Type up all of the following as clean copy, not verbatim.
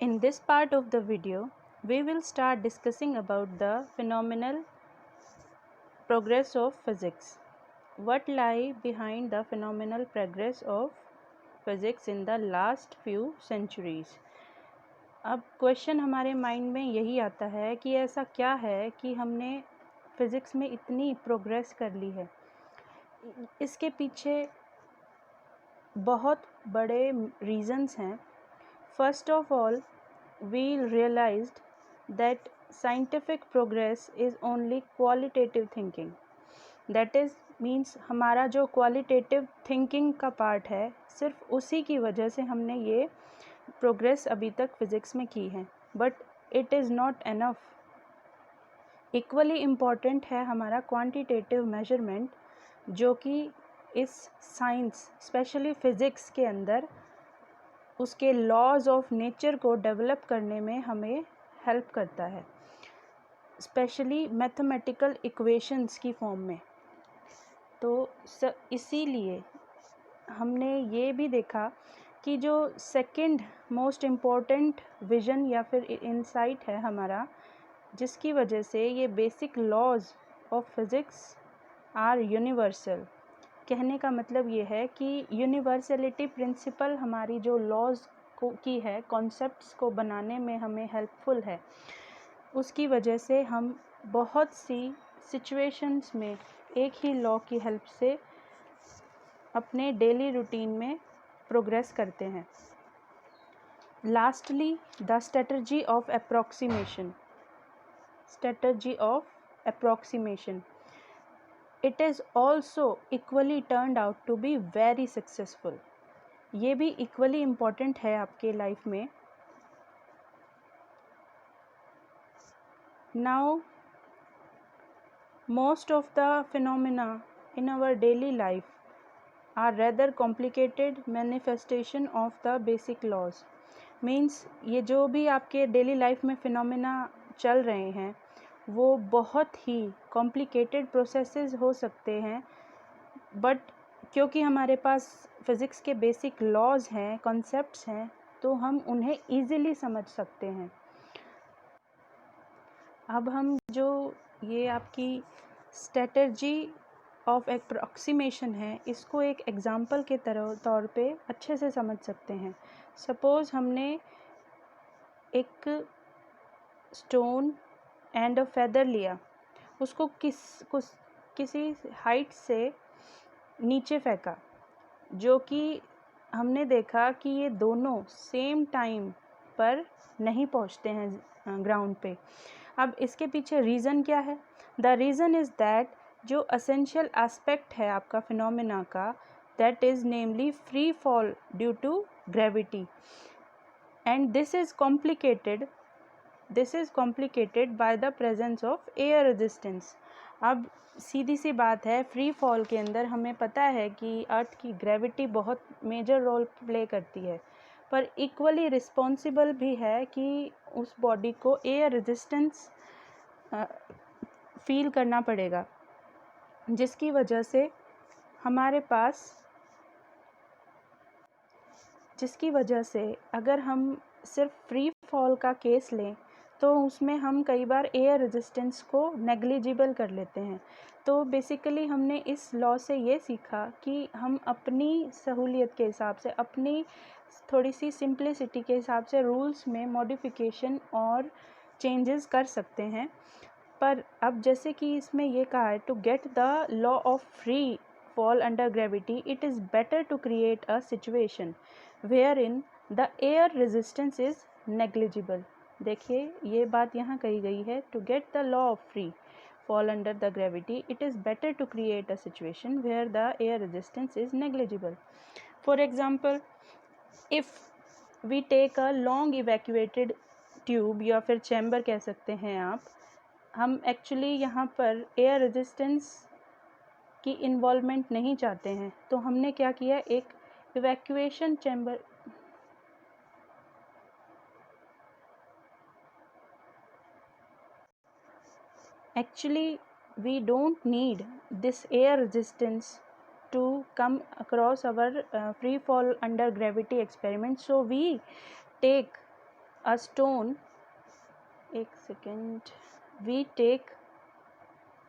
In this part of the video, we will start discussing about the phenomenal progress of physics. What lie behind the phenomenal progress of physics in the last few centuries? अब question हमारे mind में यही आता है कि ऐसा क्या है कि हमने फिज़िक्स में इतनी प्रोग्रेस कर ली है। इसके पीछे बहुत बड़े रीज़न्स हैं। First of all, we realized that scientific progress is only qualitative thinking. That is means हमारा जो qualitative thinking का पार्ट है, सिर्फ उसी की वजह से हमने ये प्रोग्रेस अभी तक फिज़िक्स में की है, but it is not enough. Equally important है हमारा क्वांटिटेटिव मेजरमेंट, जो कि इस साइंस स्पेशली फ़िज़िक्स के अंदर उसके लॉज ऑफ नेचर को डेवलप करने में हमें हेल्प करता है, स्पेशली मैथमेटिकल इक्वेशंस की फॉर्म में। तो इसीलिए हमने ये भी देखा कि जो सेकंड मोस्ट इम्पॉर्टेंट विज़न या फिर इंसाइट है हमारा, जिसकी वजह से ये basic laws of physics are universal. कहने का मतलब ये है कि यूनिवर्सलिटी प्रिंसिपल हमारी जो लॉज को की है, कॉन्सेप्ट्स को बनाने में हमें हेल्पफुल है। उसकी वजह से हम बहुत सी सिचुएशंस में एक ही लॉ की हेल्प से अपने डेली रूटीन में प्रोग्रेस करते हैं। Lastly, the strategy of approximation it is also equally turned out to be very successful. ये भी equally important है आपके लाइफ में। Now, most of the phenomena in our daily life are rather complicated manifestation of the basic laws. Means ये जो भी आपके daily life में फिनोमेना चल रहे हैं, वो बहुत ही कॉम्प्लिकेटेड प्रोसेसेस हो सकते हैं, बट क्योंकि हमारे पास फिज़िक्स के बेसिक लॉज हैं, कॉन्सेप्ट्स हैं, तो हम उन्हें ईज़िली समझ सकते हैं। अब हम जो ये आपकी स्ट्रेटजी ऑफ अप्रॉक्सीमेशन है, इसको एक एग्ज़ाम्पल के तौर पे अच्छे से समझ सकते हैं। सपोज़ हमने एक स्टोन एंड अ फेदर लिया, उसको किसी हाइट से नीचे फेंका, जो कि हमने देखा कि ये दोनों सेम टाइम पर नहीं पहुंचते हैं ग्राउंड पे। अब इसके पीछे रीज़न क्या है? द रीज़न इज़ दैट जो एसेंशियल एस्पेक्ट है आपका फिनोमेना का, that is namely free fall due to gravity, and this is complicated by the presence of air resistance. अब सीधी सी बात है, फ्री फॉल के अंदर हमें पता है कि अर्थ की ग्रेविटी बहुत मेजर रोल प्ले करती है, पर इक्वली रिस्पॉन्सिबल भी है कि उस बॉडी को एयर रेजिस्टेंस फील करना पड़ेगा, जिसकी वजह से अगर हम सिर्फ फ्री फॉल का केस लें, तो उसमें हम कई बार एयर रेजिस्टेंस को नेग्लिजिबल कर लेते हैं। तो बेसिकली हमने इस लॉ से ये सीखा कि हम अपनी सहूलियत के हिसाब से, अपनी थोड़ी सी सिंप्लिसिटी के हिसाब से रूल्स में मॉडिफिकेशन और चेंजेस कर सकते हैं। पर अब जैसे कि इसमें ये कहा है, to get the law of free fall under gravity, it is better to create a situation where in the air resistance is negligible. देखिए, ये बात यहाँ कही गई है, to get the law of free fall under the gravity, it is better to create a situation where the air resistance is negligible. For example, if we take a long evacuated tube या फिर chamber कह सकते हैं आप, हम actually यहाँ पर air resistance की इन्वॉल्वमेंट नहीं चाहते हैं, तो हमने क्या किया, एक evacuation chamber Actually, we don't need this air resistance to come across our free fall under gravity experiment. So we take a stone, एक second, we take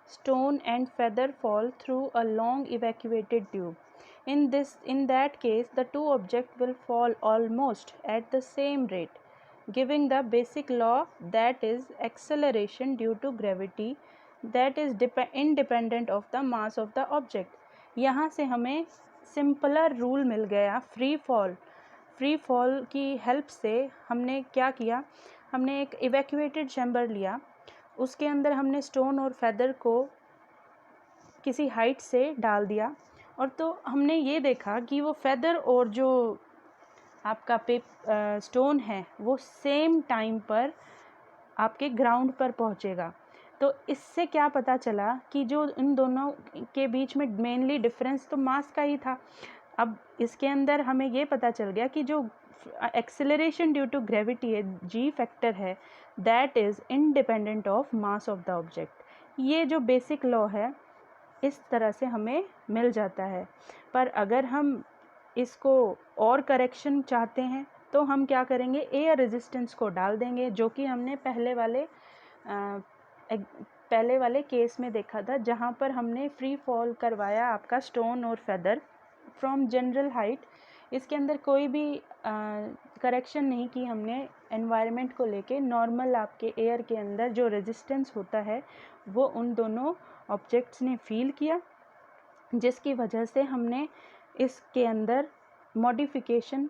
stone and feather fall through a long evacuated tube. In that case, the two objects will fall almost at the same rate, giving the basic law, that is acceleration due to gravity, that is independent of the mass of the object. यहाँ से हमें simpler rule मिल गया free fall की help से। हमने क्या किया, हमने एक इवैक्यूएटेड चैम्बर लिया, उसके अंदर हमने स्टोन और फेदर को किसी हाइट से डाल दिया, और तो हमने ये देखा कि वो फेदर और जो आपका स्टोन है वो सेम टाइम पर आपके ग्राउंड पर पहुंचेगा। तो इससे क्या पता चला कि जो इन दोनों के बीच में मेनली डिफरेंस तो मास का ही था। अब इसके अंदर हमें ये पता चल गया कि जो एक्सेलरेशन ड्यू टू ग्रेविटी है, जी फैक्टर है, that is independent of mass of the object. ये जो बेसिक लॉ है इस तरह से हमें मिल जाता है। पर अगर हम इसको और करेक्शन चाहते हैं तो हम क्या करेंगे, एयर रेजिस्टेंस को डाल देंगे, जो कि हमने पहले वाले केस में देखा था, जहाँ पर हमने फ्री फॉल करवाया आपका स्टोन और फेदर फ्रॉम जनरल हाइट। इसके अंदर कोई भी करेक्शन नहीं की हमने एनवायरनमेंट को लेके। नॉर्मल आपके एयर के अंदर जो रेजिस्टेंस होता है वो उन दोनों ऑब्जेक्ट्स ने फील किया, जिसकी वजह से हमने इसके अंदर मॉडिफिकेशन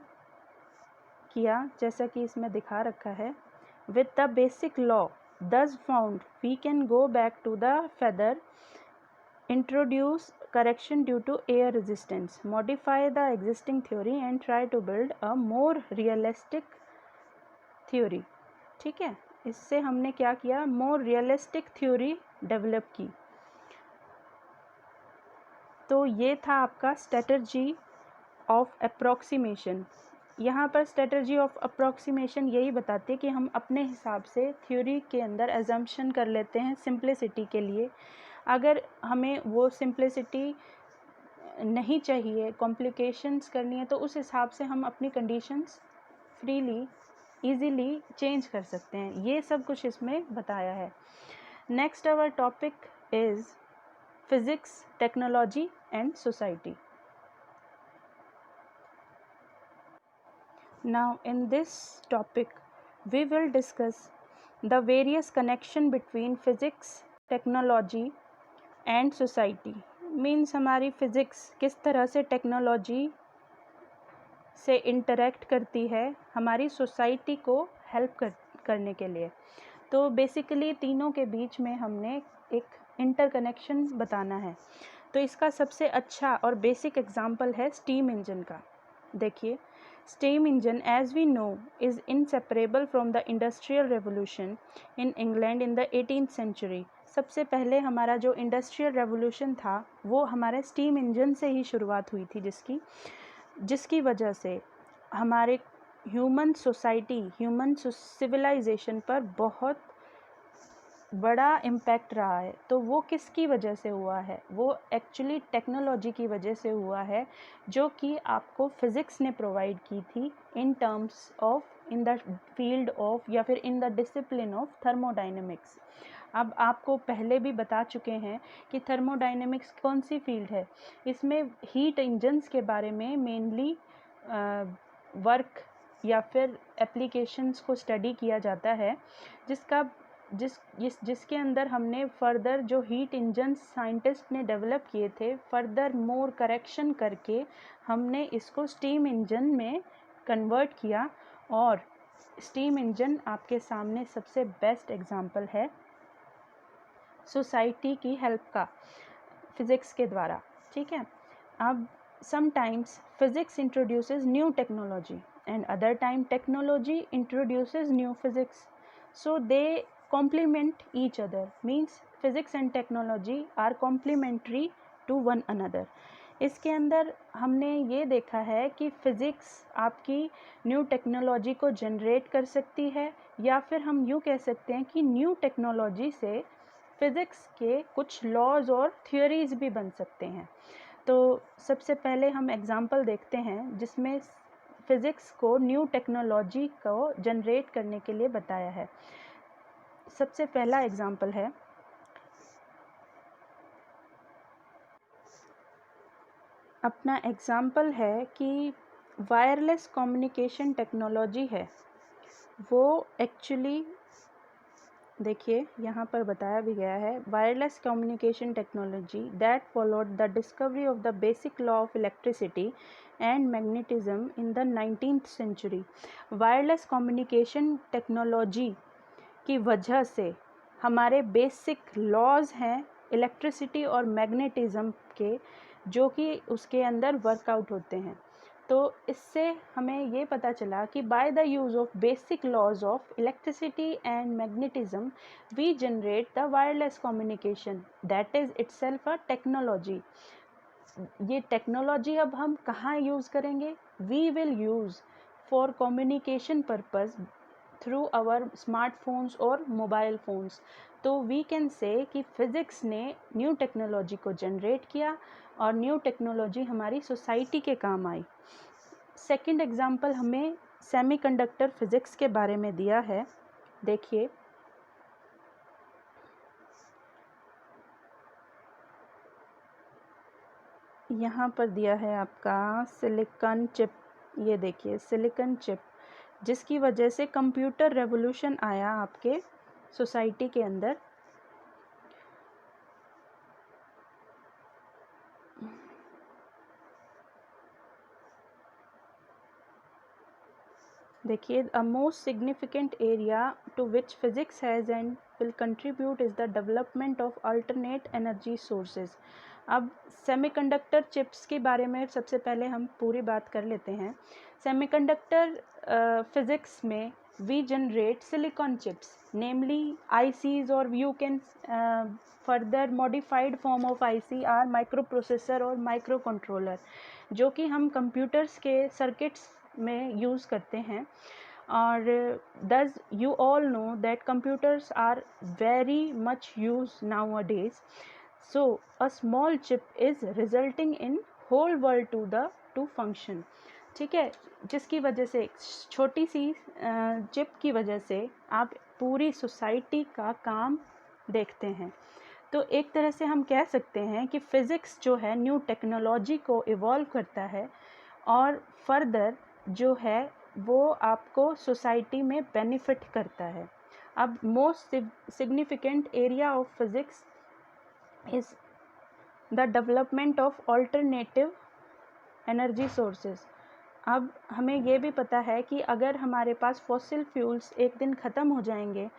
किया, जैसा कि इसमें दिखा रखा है। With the basic law thus found, we can go back to the feather, introduce correction due to air resistance, modify the existing theory and try to build a more realistic theory। ठीक है, इससे हमने क्या किया, more realistic theory develop की। तो ये था आपका स्ट्रेटजी ऑफ अप्रॉक्सीमेशन। यहाँ पर स्ट्रेटजी ऑफ अप्रॉक्सीमेशन यही बताते कि हम अपने हिसाब से थ्योरी के अंदर एजम्पशन कर लेते हैं सिंप्लिसिटी के लिए। अगर हमें वो सिंप्लिसिटी नहीं चाहिए, कॉम्प्लिकेशंस करनी है, तो उस हिसाब से हम अपनी कंडीशंस फ्रीली इजीली चेंज कर सकते हैं। ये सब कुछ इसमें बताया है। Next our topic is physics, technology and society. Now in this topic we will discuss the various connection between physics, technology and society। Means हमारी फिज़िक्स किस तरह से टेक्नोलॉजी से इंटरेक्ट करती है हमारी सोसाइटी को हेल्प करने के लिए। तो बेसिकली तीनों के बीच में हमने एक इंटरकनेक्शन बताना है। तो इसका सबसे अच्छा और बेसिक एग्जांपल है स्टीम इंजन का। देखिए, steam engine, as we know, is inseparable from the industrial revolution in England in the 18th century। सबसे पहले हमारा जो इंडस्ट्रियल रेवोल्यूशन था वो हमारे स्टीम इंजन से ही शुरुआत हुई थी, जिसकी वजह से हमारे ह्यूमन सिविलाइजेशन पर बहुत बड़ा इम्पैक्ट रहा है। तो वो किसकी वजह से हुआ है, वो एक्चुअली टेक्नोलॉजी की वजह से हुआ है, जो कि आपको फिज़िक्स ने प्रोवाइड की थी in terms of in the field of या फिर in the discipline of thermodynamics. अब आपको पहले भी बता चुके हैं कि थर्मोडाइनमिक्स कौन सी फील्ड है। इसमें हीट इंजन्स के बारे में मेनली वर्क या फिर एप्लीकेशंस को स्टडी किया जाता है, जिसके अंदर हमने फर्दर जो हीट इंजन साइंटिस्ट ने डेवलप किए थे, फर्दर मोर करेक्शन करके हमने इसको स्टीम इंजन में कन्वर्ट किया। और स्टीम इंजन आपके सामने सबसे बेस्ट एग्जांपल है सोसाइटी की हेल्प का फिज़िक्स के द्वारा। ठीक है, अब sometimes physics introduces new technology and other time technology introduces new physics, so they complement each other। means physics and technology are complementary to one another। इसके अंदर हमने ये देखा है कि फ़िज़िक्स आपकी न्यू टेक्नोलॉजी को जनरेट कर सकती है, या फिर हम यूँ कह सकते हैं कि न्यू टेक्नोलॉजी से फ़िज़िक्स के कुछ लॉज और थ्योरीज़ भी बन सकते हैं। तो सबसे पहले हम एग्ज़ाम्पल देखते हैं जिसमें फिज़िक्स को न्यू टेक्नोलॉजी को जनरेट करने के लिए बताया है। सबसे पहला एग्जाम्पल है, अपना एग्जाम्पल है कि वायरलेस कम्युनिकेशन टेक्नोलॉजी है, वो एक्चुअली देखिए यहाँ पर बताया भी गया है, wireless communication technology that followed the discovery of the basic law of electricity and magnetism in the 19th century. Wireless communication technology की वजह से हमारे बेसिक लॉज हैं इलेक्ट्रिसिटी और मैग्नेटिज्म के, जो कि उसके अंदर वर्कआउट होते हैं। तो इससे हमें ये पता चला कि by the use of basic laws of electricity and magnetism we generate the wireless communication that is itself a technology. ये टेक्नोलॉजी अब हम कहाँ यूज़ करेंगे? We will use for communication purpose through our smartphones और mobile phones. तो we can say कि physics ने new technology को जनरेट किया और न्यू टेक्नोलॉजी हमारी सोसाइटी के काम आई। सेकंड एग्जांपल हमें सेमीकंडक्टर फिज़िक्स के बारे में दिया है। देखिए यहाँ पर दिया है आपका सिलिकॉन चिप। ये देखिए सिलिकॉन चिप, जिसकी वजह से कंप्यूटर रेवोल्यूशन आया आपके सोसाइटी के अंदर। देखिए a most significant area to which physics has and will contribute is the development of alternate energy sources. अब सेमीकंडक्टर चिप्स के बारे में सबसे पहले हम पूरी बात कर लेते हैं। सेमीकंडक्टर फिज़िक्स में we generate silicon chips, namely ICs, और you can further modified form of IC are microprocessor और माइक्रो कंट्रोलर, जो कि हम कंप्यूटर्स के सर्किट्स में यूज़ करते हैं। और does you all know that computers are very much used nowadays, so a small chip is resulting in whole world to function। ठीक है, जिसकी वजह से छोटी सी चिप की वजह से आप पूरी सोसाइटी का काम देखते हैं। तो एक तरह से हम कह सकते हैं कि फ़िज़िक्स जो है न्यू टेक्नोलॉजी को इवॉल्व करता है और फर्दर जो है वो आपको सोसाइटी में बेनिफिट करता है। अब most significant area of physics is the development of alternative energy sources. अब हमें ये भी पता है कि अगर हमारे पास फॉसिल फ्यूल्स एक दिन ख़त्म हो जाएंगे,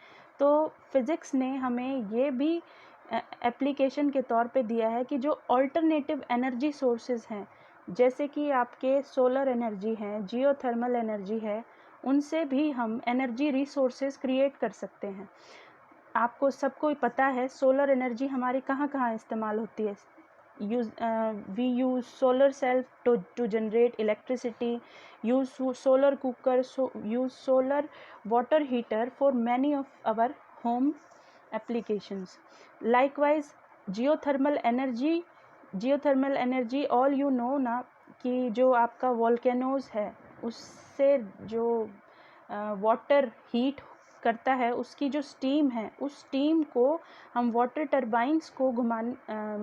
तो फिज़िक्स ने हमें ये भी एप्लीकेशन के तौर पे दिया है कि जो अल्टरनेटिव एनर्जी सोर्सेज हैं, जैसे कि आपके सोलर एनर्जी हैं, जियोथर्मल एनर्जी है, उनसे भी हम एनर्जी रिसोर्सेज क्रिएट कर सकते हैं। आपको सबको पता है सोलर एनर्जी हमारी कहाँ कहाँ इस्तेमाल होती है। We use solar cell to generate electricity, use solar cooker, use solar water heater for many of our home applications. Likewise geothermal energy all you know ना, कि जो आपका वोल्केनोज है उससे जो वाटर हीट करता है, उसकी जो स्टीम है, उस स्टीम को हम वाटर टरबाइंस को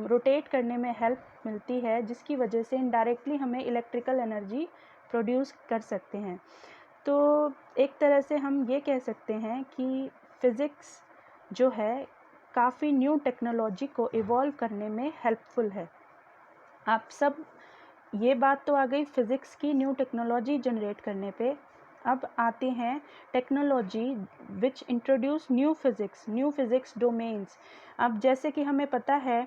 रोटेट करने में हेल्प मिलती है, जिसकी वजह से इनडायरेक्टली हमें इलेक्ट्रिकल एनर्जी प्रोड्यूस कर सकते हैं। तो एक तरह से हम ये कह सकते हैं कि फ़िज़िक्स जो है काफ़ी न्यू टेक्नोलॉजी को इवॉल्व करने में हेल्पफुल है। आप सब ये बात तो आ गई फ़िज़िक्स की न्यू टेक्नोलॉजी जनरेट करने पे। अब आते हैं technology which introduce new physics domains. अब जैसे कि हमें पता है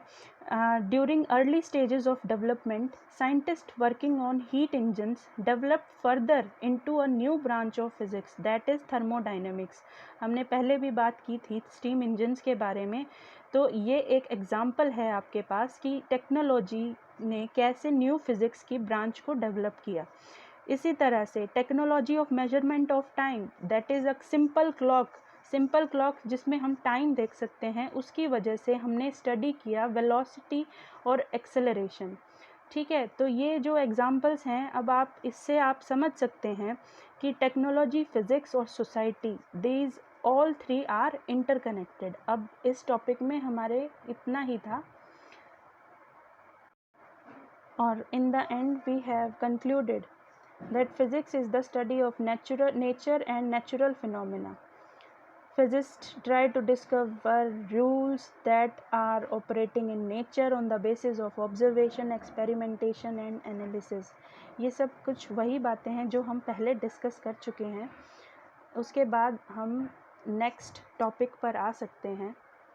during early stages of development scientist working on heat engines develop further into a new branch of physics that is thermodynamics. हमने पहले भी बात की थी स्टीम इंजन्स के बारे में। तो ये एक एग्ज़ाम्पल है आपके पास कि टेक्नोलॉजी ने कैसे न्यू फिज़िक्स की ब्रांच को डेवलप किया। इसी तरह से technology of measurement of time that is a simple clock जिसमें हम टाइम देख सकते हैं, उसकी वजह से हमने स्टडी किया वेलोसिटी और एक्सेलरेशन। ठीक है, तो ये जो एग्जांपल्स हैं, अब आप इससे आप समझ सकते हैं कि टेक्नोलॉजी, फिज़िक्स और society, these all three are interconnected. अब इस टॉपिक में हमारे इतना ही था, और in the end we have concluded that physics is the study of nature and natural phenomena. Physicists try to discover rules that are operating in nature on the basis of observation, experimentation and analysis. ये सब कुछ वही बातें हैं जो हम पहले discuss कर चुके हैं। उसके बाद हम नेक्स्ट टॉपिक पर आ सकते हैं।